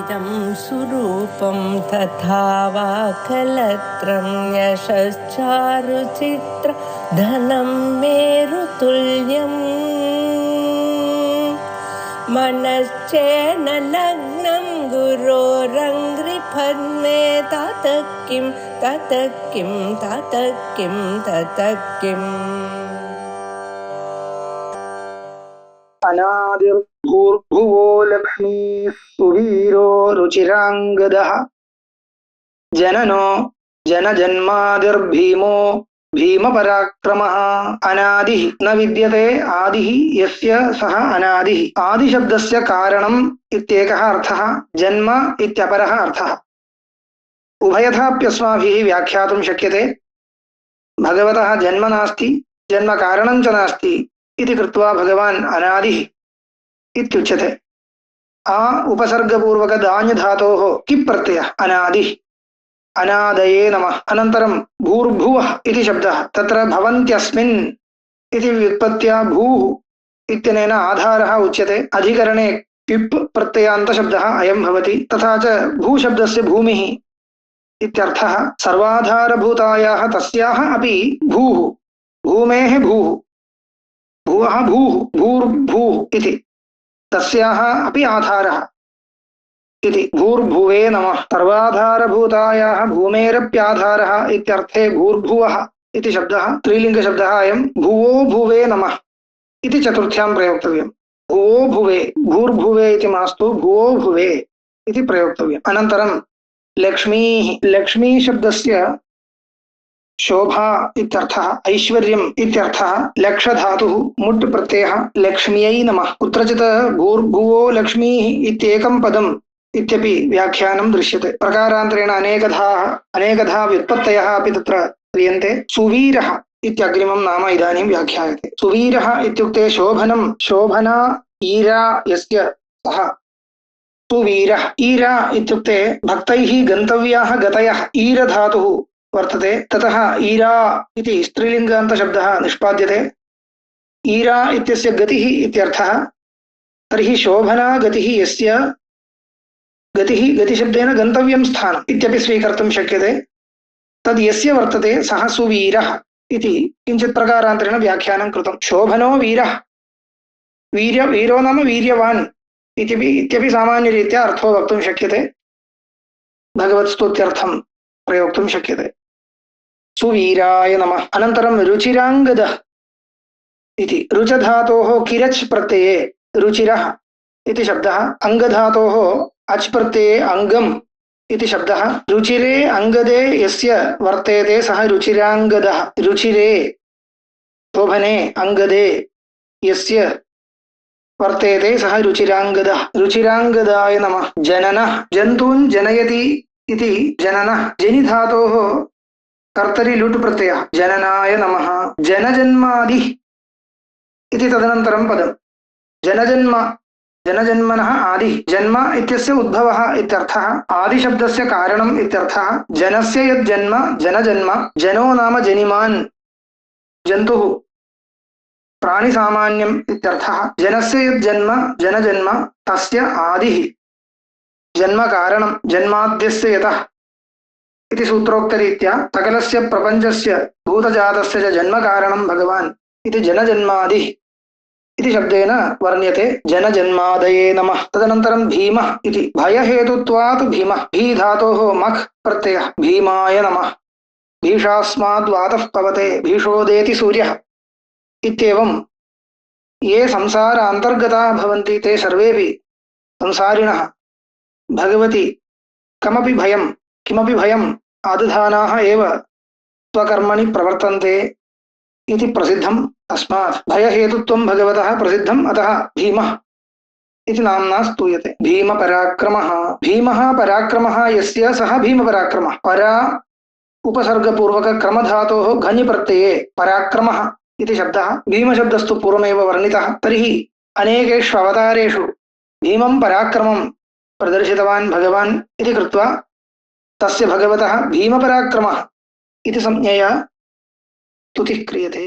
इदं सुरूपं तथा वा कलत्रं यशश्चारुचित्र धनं मेरुतुल्यम् मनश्चेन लग्नं गुरोरङ्घ्रिपद्मे ततः किं ततः किं ततः किं ततः किम् अनादिर्भूर्भुवो लक्ष्मीः सुवीरो रुचिराङ्गदः जननो जनजन्मादिर्भीमो भीमपराक्रमः अनादिः न विद्यते आदिः यस्य सः अनादिः आदिशब्दस्य कारणम् इत्येकः अर्थः जन्म इत्यपरः अर्थः उभयथाप्यस्माभिः व्याख्यातुं शक्यते भगवतः जन्म नास्ति जन्म कारणं च नास्ति इति कृत्वा भगवान् अनादिः इत्युच्यते आ उपसर्गपूर्वक दान्यधातोः किप् प्रत्ययः अनादिः अनादये नमः अनन्तरं भूर्भुवः इति शब्दः तत्र भवन्त्यस्मिन् इति व्युत्पत्त्या भूः इत्यनेन आधारः उच्यते अधिकरणे किप् प्रत्ययान्तशब्दः अयं भवति तथा च भूशब्दस्य भूमिः इत्यर्थः सर्वाधारभूतायाः तस्याः अपि भूः भूमेः भूः भुवः भूः भूर्भूः इति तस्याः अपि आधारः इति भूर्भुवे नमः सर्वाधारभूतायाः भूमेरप्याधारः इत्यर्थे भूर्भुवः इति शब्दः स्त्रीलिङ्गशब्दः अयं भुवो भुवे नमः इति चतुर्थ्यां प्रयोक्तव्यं भुवो भुवे भूर्भुवे इति मास्तु भुवो भुवे इति प्रयोक्तव्यम् अनन्तरं लक्ष्मीः लक्ष्मी शब्दस्य शोभा इत्यर्थः ऐश्वर्यम् इत्यर्थः लक्षधातुः मुट् प्रत्ययः लक्ष्म्यै नमः कुत्रचित् भूर्भुवो लक्ष्मीः इत्येकं पदम् इत्यपि व्याख्यानं दृश्यते प्रकारान्तरेण अनेकधा व्युत्पत्तयः अपि तत्र क्रियन्ते सुवीरः इत्यग्रिमं नाम इदानीं व्याख्यायते सुवीरः इत्युक्ते शोभनं शोभना ईरा यस्य सः सुवीरः ईरा इत्युक्ते भक्तैः गन्तव्याः गतयः ईरधातुः वर्तते ततः ईरा इति स्त्रीलिङ्गान्तशब्दः निष्पाद्यते ईरा इत्यस्य गतिः इत्यर्थः तर्हि शोभना गतिः यस्य गतिः गतिशब्देन गन्तव्यं स्थानम् इत्यपि स्वीकर्तुं शक्यते तद् यस्य वर्तते सः सुवीरः इति किञ्चित् प्रकारान्तरेण व्याख्यानं कृतं शोभनो वीरः वीरो नाम वीर्यवान् इत्यपि सामान्यरीत्या अर्थो वक्तुं शक्यते भगवत्स्तुत्यर्थं प्रयोक्तुं शक्यते सुवीराय नमः अनन्तरं रुचिराङ्गदः इति रुचधातोः किरच् प्रत्यये रुचिरः इति शब्दः अङ्गधातोः अच् प्रत्यये अङ्गम् इति शब्दः रुचिरे अङ्गदे यस्य वर्तेते सः रुचिराङ्गदः रुचिरे शोभने अङ्गदे यस्य वर्तेते सः रुचिराङ्गदः रुचिराङ्गदाय नमः जननः जन्तून् जनयति इति जननः जनिधातोः कर्तरि लुट् प्रत्ययः जननाय नमः जनजन्मादि इति तदनन्तरं पदं जनजन्मनः आदि जन्म इत्यस्य उद्भवः इत्यर्थः आदिशब्दस्य कारणम् इत्यर्थः जनस्य यज्जन्म जनजन्म जनो नाम जनिमान् जन्तुः प्राणिसामान्यम् इत्यर्थः जनस्य यज्जन्म जनजन्म तस्य आदिः जन्म कारणं जन्माद्यस्य यतः इति सूत्रोक्तरीत्या सकलस्य प्रपञ्चस्य भूतजातस्य च जन्मकारणं भगवान् इति जनजन्मादिः इति शब्देन वर्ण्यते जनजन्मादये नमः तदनन्तरं भीमः इति भयहेतुत्वात् भीमः भी धातोः मख् प्रत्ययः भीमाय नमः भीषास्माद्वातः पवते भीषोदेति सूर्यः इत्येवं ये संसार अन्तर्गताः भवन्ति ते सर्वेपि संसारिणः भगवति किमपि भयम् आदधानाः एव स्वकर्मणि प्रवर्तन्ते इति प्रसिद्धम् तस्मात् भयहेतुत्वं भगवतः प्रसिद्धम् अतः भीमः इति नाम्ना स्तूयते भीमः पराक्रमः यस्य सः भीमपराक्रमः परा उपसर्गपूर्वक क्रमधातोः घञ् प्रत्यये पराक्रमः इति शब्दः भीमशब्दस्तु पूर्वमेव वर्णितः तर्हि अनेकेषु अवतारेषु भीमं पराक्रमं प्रदर्शितवान् भगवान् इति कृत्वा तस्य भगवतः भीमपराक्रमः इति संज्ञया स्तुतिः क्रियते।